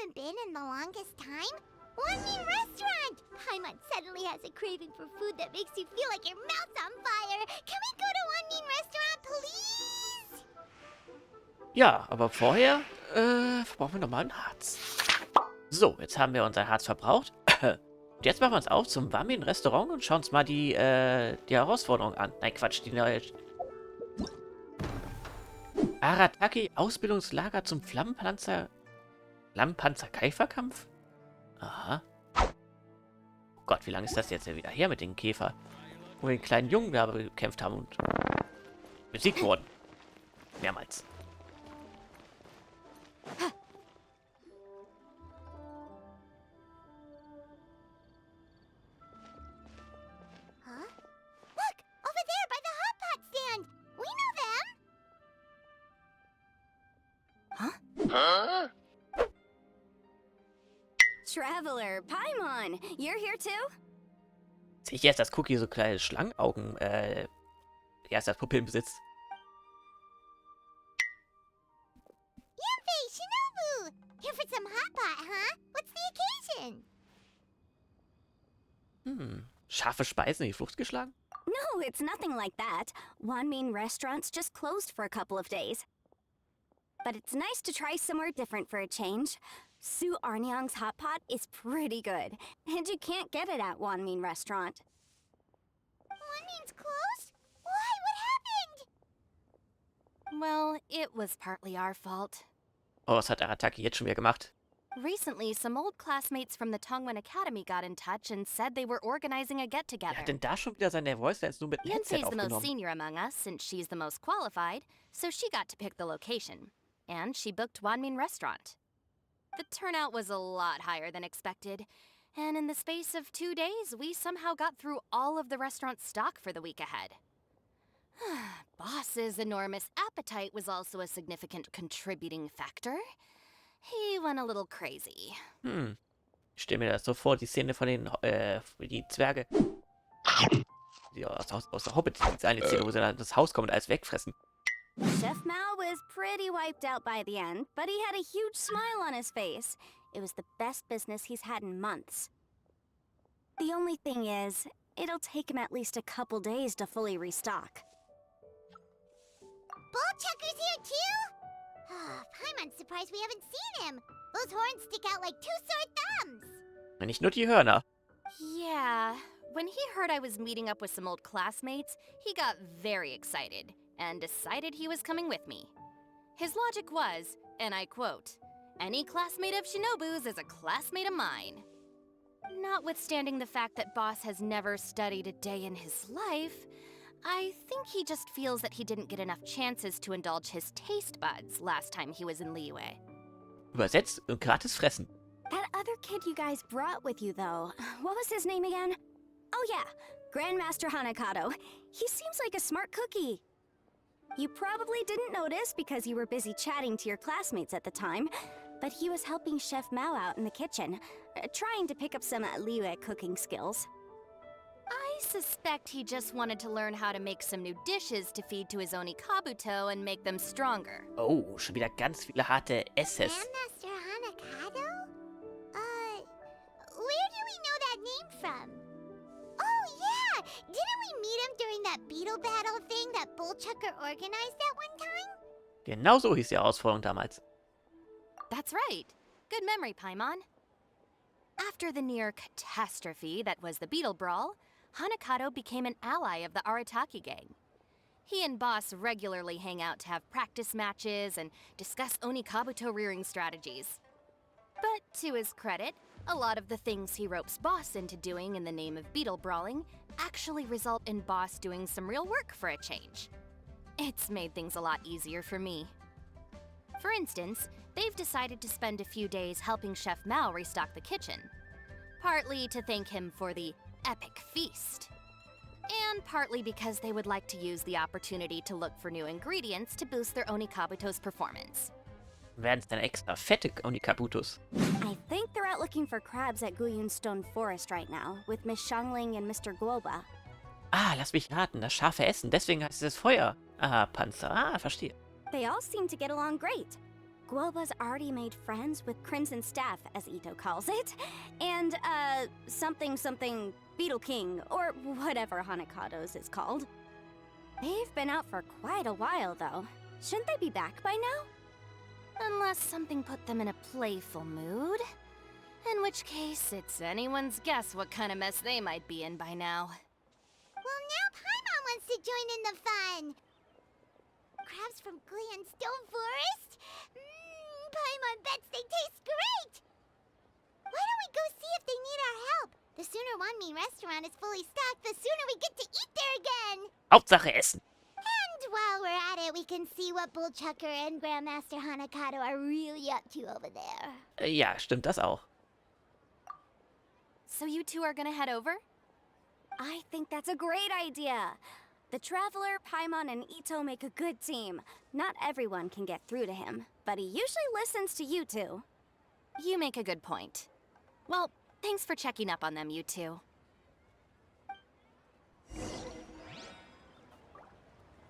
haven't been in the longest time? Wanmin Restaurant! Paimon suddenly has a craving for food that makes you feel like your mouth's on fire. Can we go to Wanmin Restaurant, please? Ja, aber vorher verbrauchen wir nochmal ein Harz. So, jetzt haben wir unser Harz verbraucht. Und jetzt machen wir uns auf zum Wanmin Restaurant und schauen uns mal die Herausforderung an. Nein, Quatsch, die neue... Arataki-Ausbildungslager zum Flammenpanzer-Käferkampf? Aha. Oh Gott, wie lange ist das jetzt wieder her mit den Käfer? Wo wir den kleinen Jungen da bekämpft haben und besiegt wurden. Mehrmals. Huh? Look! Over there by the hot pot stand! We know them! Huh? Traveler, Paimon, you're here too? Sehe ich jetzt, dass Cookie so kleine Schlangenaugen, erst das Pupillen besitzt. Yanfei, Shinobu! Here for some hot pot, huh? What's the occasion? Scharfe Speisen in die Flucht geschlagen? No, it's nothing like that. Wanmin Restaurant's just closed for a couple of days. But it's nice to try somewhere different for a change. Su Arnyang's hot pot is pretty good, and you can't get it at Wanmin Restaurant. Wanmin's closed? Why? What happened? Well, it was partly our fault. Oh, was hat Arataki jetzt schon wieder gemacht? Recently, some old classmates from the Tongwen Academy got in touch and said they were organizing a Wer get-together. hat denn da schon wieder seine Voice Lines nur mit dem Headset Yunfei's the most aufgenommen? senior among us, since she's the most qualified, so she got to pick the location. And she booked Wanmin Restaurant. The turnout was a lot higher than expected, and in the space of 2 days, we somehow got through all of the restaurant's stock for the week ahead. Boss's enormous appetite was also a significant contributing factor. He went a little crazy. Ich stelle mir das so vor, die Szene von den, die Zwerge, die aus der Hobbit, die eine Szene, wo sie dann in das Haus kommen und alles wegfressen. Chef Mao was pretty wiped out by the end, but he had a huge smile on his face. It was the best business he's had in months. The only thing is, it'll take him at least a couple days to fully restock. Bullchucker's here too? Paimon's surprised we haven't seen him. Those horns stick out like two sore thumbs. Nicht nur die Hörner. Yeah, when he heard I was meeting up with some old classmates, he got very excited and decided he was coming with me. His logic was, and I quote, "Any classmate of Shinobu's is a classmate of mine." Notwithstanding the fact that Boss has never studied a day in his life, I think he just feels that he didn't get enough chances to indulge his taste buds last time he was in Liyue. Übersetzt und gratis fressen. That other kid you guys brought with you, though, what was his name again? Oh yeah, Grandmaster Hanakato. He seems like a smart cookie. You probably didn't notice because you were busy chatting to your classmates at the time, but he was helping Chef Mao out in the kitchen, trying to pick up some Liyue cooking skills. I suspect he just wanted to learn how to make some new dishes to feed to his Onikabuto and make them stronger. Oh, schon wieder ganz viele harte Esses. Grandmaster Hanakato? Where do we know that name from? Oh yeah! Didn't we meet him during that beetle battle thing that Bullchucker organized at one time? Genau so hieß die Herausforderung damals. That's right. Good memory, Paimon. After the near catastrophe that was the Beetle Brawl, Hanakato became an ally of the Arataki gang. He and Boss regularly hang out to have practice matches and discuss Onikabuto rearing strategies. But to his credit, a lot of the things he ropes Boss into doing in the name of beetle brawling actually result in Boss doing some real work for a change. It's made things a lot easier for me. For instance, they've decided to spend a few days helping Chef Mao restock the kitchen. Partly to thank him for the epic feast. And partly because they would like to use the opportunity to look for new ingredients to boost their Onikabuto's performance. Werden es dann extra fette Onikabutos? I think they're out looking for crabs at Guyun Stone Forest right now, with Miss Shangling and Mr. Guoba. Ah, lass mich raten, das scharfe Essen, deswegen heißt es Feuer. Ah, Panzer, verstehe. They all seem to get along great. Guoba's already made friends with Crimson Staff, as Ito calls it, and, something Beetle King, or whatever Hanakado's is called. They've been out for quite a while, though. Shouldn't they be back by now? Unless something put them in a playful mood. In which case, it's anyone's guess what kind of mess they might be in by now. Well, now Paimon wants to join in the fun. Crabs from Gleeonstone Forest? Paimon bets they taste great! Why don't we go see if they need our help? The sooner Wanmin Restaurant is fully stocked, the sooner we get to eat there again! Hauptsache Essen. And while we're at it, we can see what Bullchucker and Grandmaster Hanakado are really up to over there. Ja, stimmt das auch. So you two are gonna head over? I think that's a great idea. The Traveler, Paimon, and Ito make a good team. Not everyone can get through to him, but he usually listens to you two. You make a good point. Well, thanks for checking up on them, you two.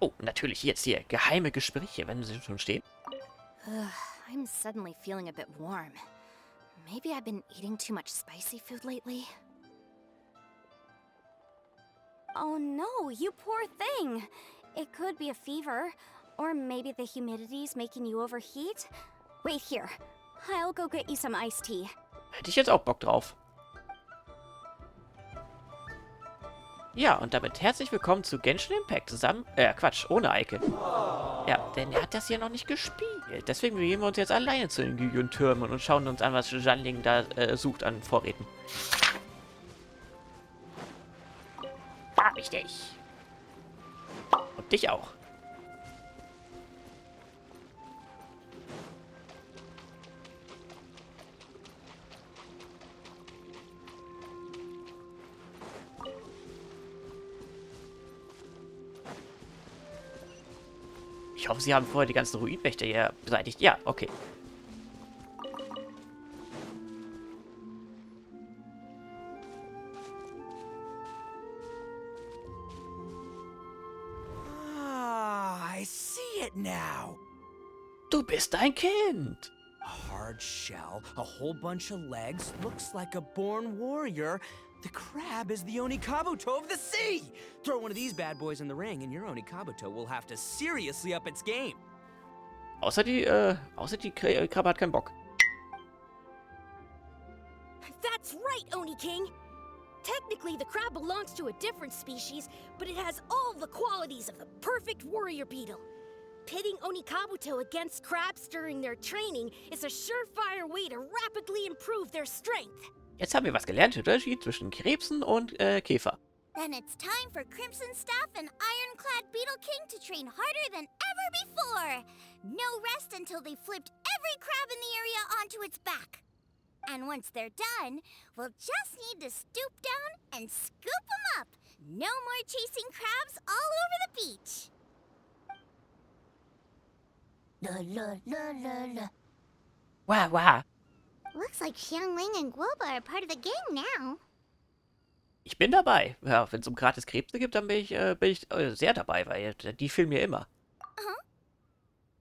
Oh, natürlich jetzt hier geheime Gespräche, wenn sie schon stehen. I'm suddenly feeling a bit warm. Maybe I've been eating too much spicy food lately. Oh no, you poor thing. It could be a fever, or maybe the humidity's making you overheat. Wait here. I'll go get you some iced tea. Hätte ich jetzt auch Bock drauf. Ja, und damit herzlich willkommen zu GENSHIN IMPACT zusammen. Quatsch, ohne Eike. Ja, denn er hat das hier noch nicht gespielt. Deswegen gehen wir uns jetzt alleine zu den Gygon-Türmen und schauen uns an, was Janling da sucht an Vorräten. Hab ich dich. Und dich auch. Ich hoffe, sie haben vorher die ganzen Ruinenwächter hier beseitigt. Ja, okay. I see it now. Du bist ein Kind. A hard shell, a whole bunch of legs, looks like a born warrior. The crab is the Onikabuto of the sea! Throw one of these bad boys in the ring and your Onikabuto will have to seriously up its game. Außer die Krabbe hat keinen Bock. That's right, Oni King! Technically, the crab belongs to a different species, but it has all the qualities of the perfect warrior beetle. Pitting Onikabuto against crabs during their training is a surefire way to rapidly improve their strength. Jetzt haben wir was gelernt, der Unterschied zwischen Krebsen und Käfer. Then it's time for Crimson Staff and Ironclad Beetle King to train harder than ever before. No rest until they flipped every crab in the area onto its back. And once they're done, we'll just need to stoop down and scoop them up. No more chasing crabs all over the beach. La la la la la. Wow, wow. Looks like Xiangling and Guoba are part of the gang now. Ich bin dabei. Ja, wenn es um gratis Krebse gibt, dann bin ich sehr dabei, weil die fehlen mir immer.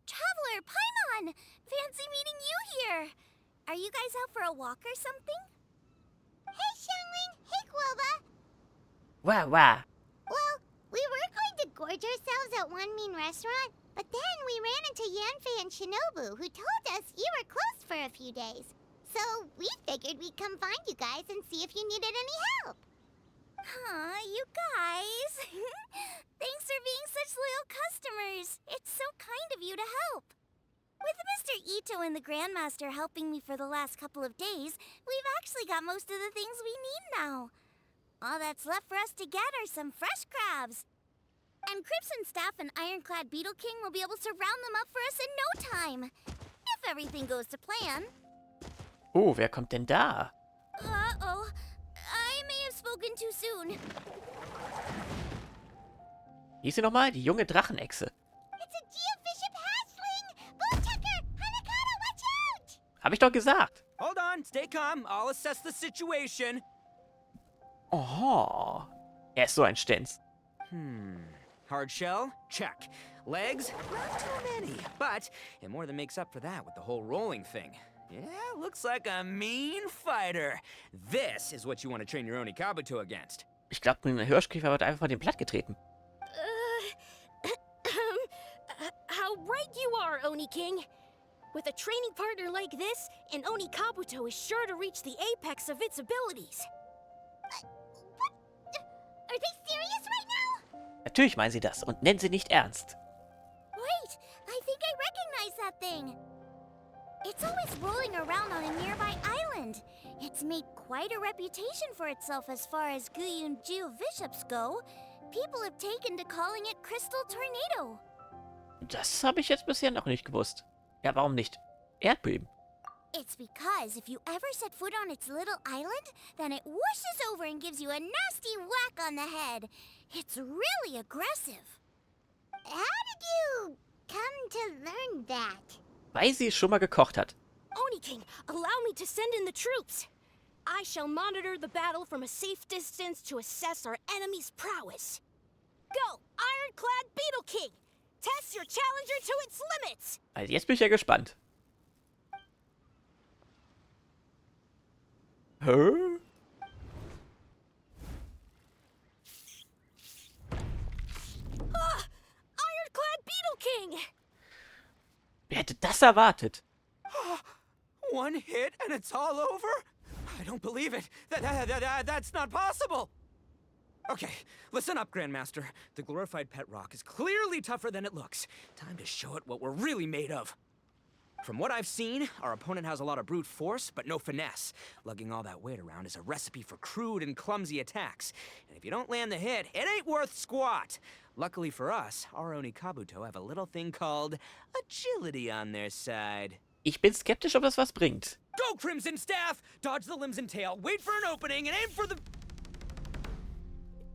Traveler, Paimon! Fancy meeting you here. Are you guys out for a walk or something? Hey, Xiangling. Hey, Guoba. Wow, wow. Well, we were going to gorge ourselves at Wanmin Restaurant, but then we ran into Yanfei and Shinobu, who told us you were closed for a few days. So we figured we'd come find you guys and see if you needed any help. Aw, you guys. Thanks for being such loyal customers. It's so kind of you to help. With Mr. Ito and the Grandmaster helping me for the last couple of days, we've actually got most of the things we need now. All that's left for us to get are some fresh crabs. And Crimson Staff and Ironclad Beetle King will be able to round them up for us in no time. If everything goes to plan. Oh, wer kommt denn da? Uh-oh. I may have spoken too soon. Wie ist sie nochmal? Die junge Drachenechse. It's a geofiship hatchling! Bullchucker! Hanakado, watch out! Hab ich doch gesagt. Hold on, stay calm. I'll assess the situation. Oh, er ist so ein Stenz. Hard shell? Check. Legs? Not too many, but it more than makes up for that with the whole rolling thing. Yeah, looks like a mean fighter. This is what you want to train your Onikabuto against. Ich glaube, ein Hirschkäfer wird einfach von dem Blatt getreten. How right you are, Oni King. With a training partner like this, an Onikabuto is sure to reach the apex of its abilities. What? Are they serious right now? Natürlich meinen sie das und nennen sie nicht ernst. Wait, I think I recognize that thing. It's always rolling around on a nearby island. It's made quite a reputation for itself as far as Guyun-Jiu bishops go. People have taken to calling it Crystal Tornado. Das habe ich jetzt bisher noch nicht gewusst. Ja, warum nicht? Erdbeben. It's because if you ever set foot on its little island, then it whooshes over and gives you a nasty whack on the head. It's really aggressive. How did you come to learn that? Weil sie es schon mal gekocht hat. Oni King, allow me to send in the troops. I shall monitor the battle from a safe distance to assess our enemy's prowess. Go, Ironclad Beetle King! Test your challenger to its limits! Also jetzt bin ich ja gespannt. Hä? Ironclad Beetle King! Wer hätte das erwartet? One hit and it's all over? I don't believe it. That's not possible. Okay, listen up, Grandmaster. The glorified pet rock is clearly tougher than it looks. Time to show it what we're really made of. From what I've seen, our opponent has a lot of brute force, but no finesse. Lugging all that weight around is a recipe for crude and clumsy attacks. And if you don't land the hit, it ain't worth squat. Luckily for us, our Onikabuto have a little thing called agility on their side. Ich bin skeptisch, ob das was bringt. Go, Crimson Staff! Dodge the limbs and tail, wait for an opening, and aim for the...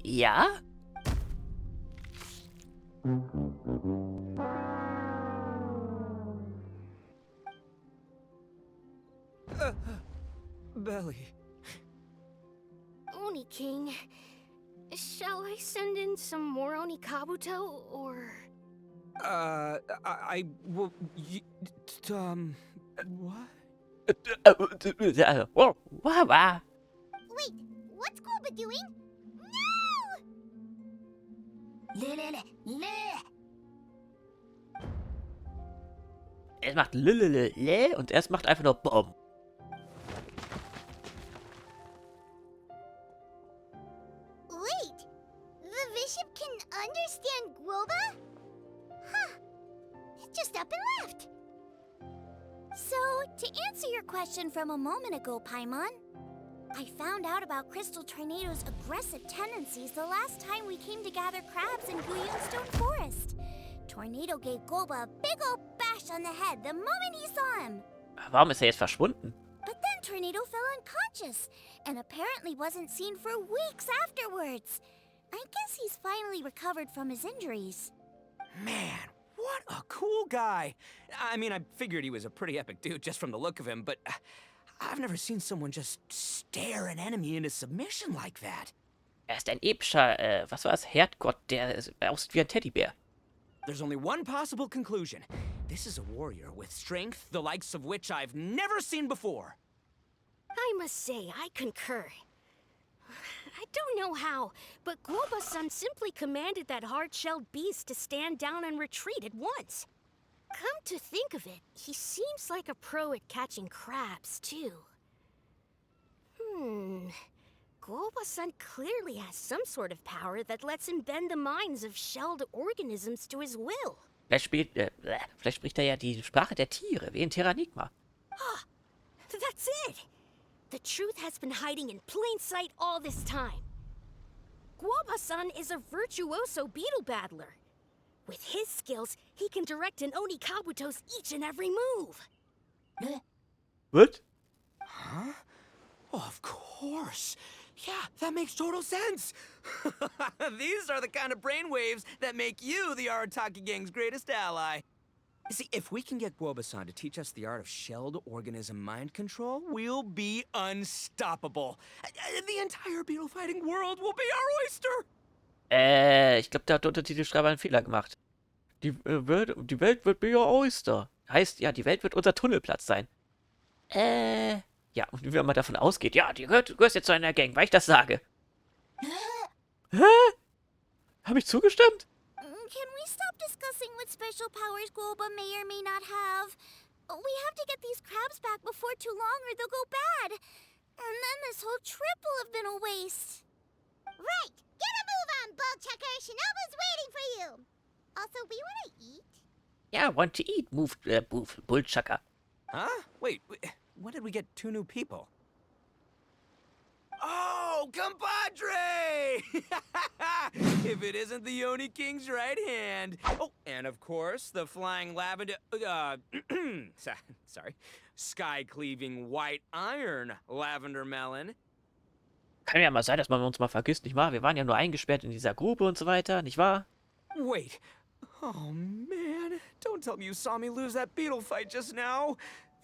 Ja? Belly. Oni King, shall I send in some more Onikabuto, or... What? Wow. Wait, what's Goba doing? No! Es macht lülülülü und es macht einfach nur Bumm. Wait, the bishop can understand Guoba? Huh. It just up and left. So, to answer your question from a moment ago, Paimon, I found out about Crystal Tornado's aggressive tendencies the last time we came to gather crabs in Guyunstone Forest. Tornado gave Goba a big old bash on the head the moment he saw him. Warum ist er jetzt verschwunden? But then Tornado fell unconscious, and apparently wasn't seen for weeks afterwards. I guess he's finally recovered from his injuries. Man, what a cool guy. I mean, I figured he was a pretty epic dude just from the look of him, but I've never seen someone just stare an enemy into submission like that. Er ist ein epischer, was war das? Herdgott, der aussieht wie ein Teddybär. There's only one possible conclusion. This is a warrior with strength, the likes of which I've never seen before. I must say, I concur. I don't know how, but Guoba-san simply commanded that hard-shelled beast to stand down and retreat at once. Come to think of it, he seems like a pro at catching crabs, too. Guoba-san clearly has some sort of power that lets him bend the minds of shelled organisms to his will. Vielleicht spricht er ja die Sprache der Tiere, wie in Terranigma. That's it! The truth has been hiding in plain sight all this time. Guoba-san is a virtuoso beetle battler. With his skills, he can direct an Onikabuto's each and every move. What? Huh? Oh, of course. Yeah, that makes total sense. These are the kind of brainwaves that make you the Arataki gang's greatest ally. See, if we can get Guoba-san to teach us the art of shelled organism mind control, we'll be unstoppable. The entire beetle fighting world will be our oyster. Ich glaube, der hat der Untertitelschreiber einen Fehler gemacht. Die Welt wird mega Oyster. Heißt, ja, die Welt wird unser Tunnelplatz sein. Ja, und wie man davon ausgeht, ja, du gehörst jetzt zu einer Gang, weil ich das sage. Hä? Habe ich zugestimmt? Can we stop discussing what special powers Guoba may or may not have? We have to get these crabs back before too long or they'll go bad. And then this whole trip will have been a waste. Right! Get a move on, Bullchucker! Shinobu's waiting for you! Also, we want to eat? Ja, want to eat, move, Bullchucker. Huh? Wait, when did we get 2 new people? Oh, compadre! If it isn't the Oni King's right hand. Oh, and of course, the flying lavender, sorry, sky-cleaving white iron lavender melon. Kann ja mal sein, dass man uns mal vergisst, nicht wahr? Wir waren ja nur eingesperrt in dieser Grube und so weiter, nicht wahr? Wait. Oh, man. Don't tell me you saw me lose that beetle fight just now.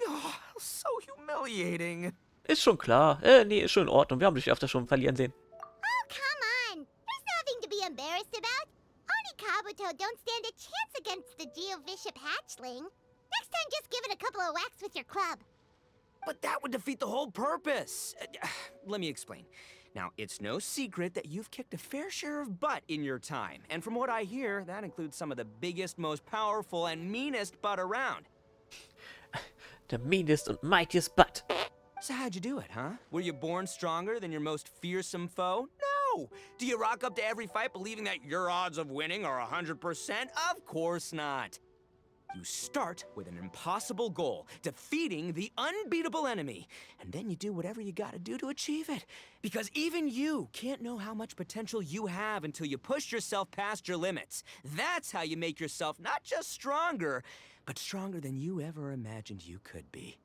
Oh, so humiliating. Ist schon klar. Nee, ist schon in Ordnung. Wir haben dich öfter schon verlieren sehen. Oh, come on! There's nothing to be embarrassed about. Oni Kabuto don't stand a chance against the Geovishap hatchling. Next time, just give it a couple of whacks with your club. But that would defeat the whole purpose. Let me explain. Now, it's no secret that you've kicked a fair share of butt in your time. And from what I hear, that includes some of the biggest, most powerful, and meanest butt around. The meanest and mightiest butt. So how'd you do it, huh? Were you born stronger than your most fearsome foe? No! Do you rock up to every fight believing that your odds of winning are 100%? Of course not. You start with an impossible goal, defeating the unbeatable enemy. And then you do whatever you gotta do to achieve it. Because even you can't know how much potential you have until you push yourself past your limits. That's how you make yourself not just stronger, but stronger than you ever imagined you could be.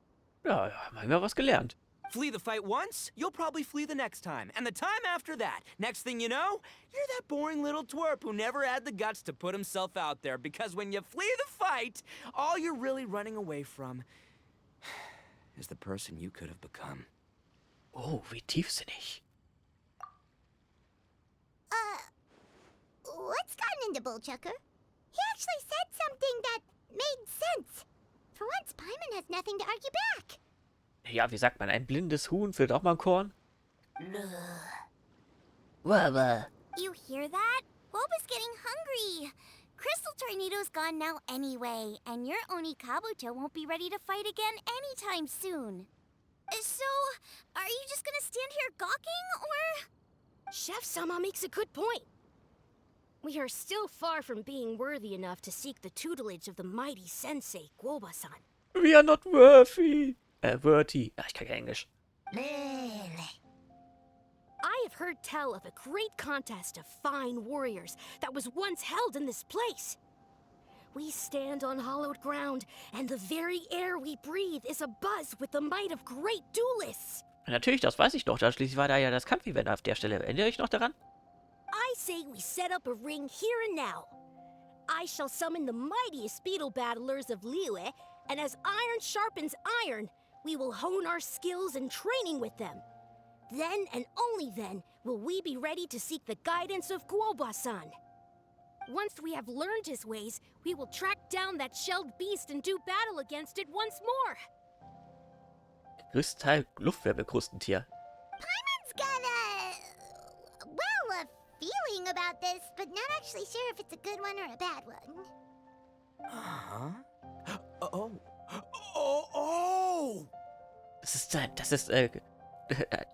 Ja, haben wir was gelernt. Flee the fight once, you'll probably flee the next time. And the time after that. Next thing you know, you're that boring little twerp who never had the guts to put himself out there. Because when you flee the fight, all you're really running away from is the person you could have become. Oh, wie tiefsinnig. What's gotten into Bullchucker? He actually said something that made sense. For once, Paimon has nothing to argue back. Ja, wie sagt man, ein blindes Huhn findet auch mal ein Korn? Waba. You hear that? Boba's getting hungry. Crystal Tornado's gone now anyway, and your Oni Kabuto won't be ready to fight again anytime soon. So, are you just gonna stand here gawking, or...? Chef-sama makes a good point. We are still far from being worthy enough to seek the tutelage of the mighty sensei, Guoba-san. We are not worthy. Worthy. Ach, ich kann kein Englisch. I have heard tell of a great contest of fine warriors that was once held in this place. We stand on hallowed ground, and the very air we breathe is abuzz with the might of great duelists. Natürlich, das weiß ich doch. Da schließlich war da ja das Kampfevent auf der Stelle. Erinnert ihr euch noch daran? I say we set up a ring here and now. I shall summon the mightiest beetle battlers of Liyue, and as iron sharpens iron, we will hone our skills and training with them. Then and only then will we be ready to seek the guidance of Guoba-san. Once we have learned his ways, we will track down that shelled beast and do battle against it once more. Kristall Luftwärmekrustentier. Paimon's got a feeling about this, but not actually sure if it's a good one or a bad one. Oh! Das ist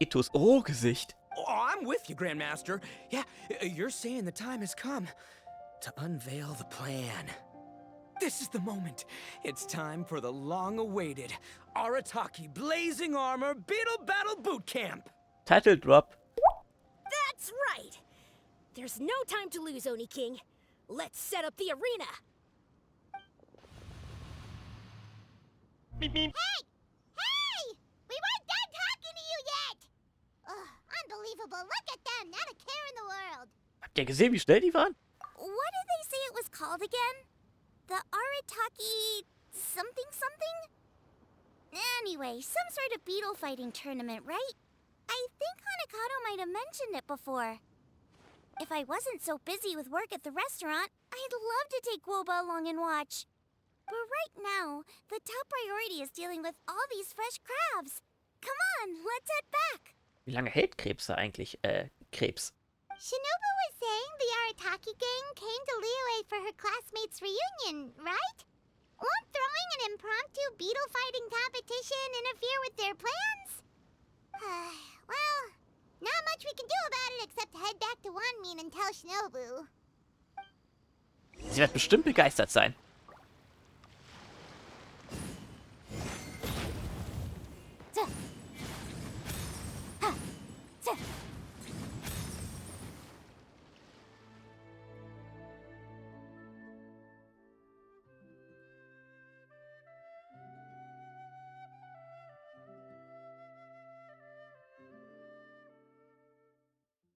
Itos Ohrgesicht. Oh, I'm with you, Grandmaster. Yeah, you're saying the time has come to unveil the plan. This is the moment. It's time for the long-awaited Arataki Blazing Armor Beetle Battle Boot Camp. Title Drop. That's right! There's no time to lose, Oni King. Let's set up the arena. Hey! We weren't done talking to you yet! Ugh, unbelievable. Look at them. Not a care in the world. Habt ihr gesehen, wie schnell die waren? What did they say it was called again? The Arataki... something? Anyway, some sort of beetle fighting tournament, right? I think Hanakato might have mentioned it before. If I wasn't so busy with work at the restaurant, I'd love to take Woba along and watch. But right now, the top priority is dealing with all these fresh crabs. Come on, let's head back. Wie lange hält Krebs da eigentlich? Krebs. Shinobu was saying the Arataki gang came to Liyue for her classmates' reunion, right? Won't throwing an impromptu beetle fighting competition interfere with their plans? Well, not much we can do about it except head back to Wanmin and tell Shinobu. Sie wird bestimmt begeistert sein.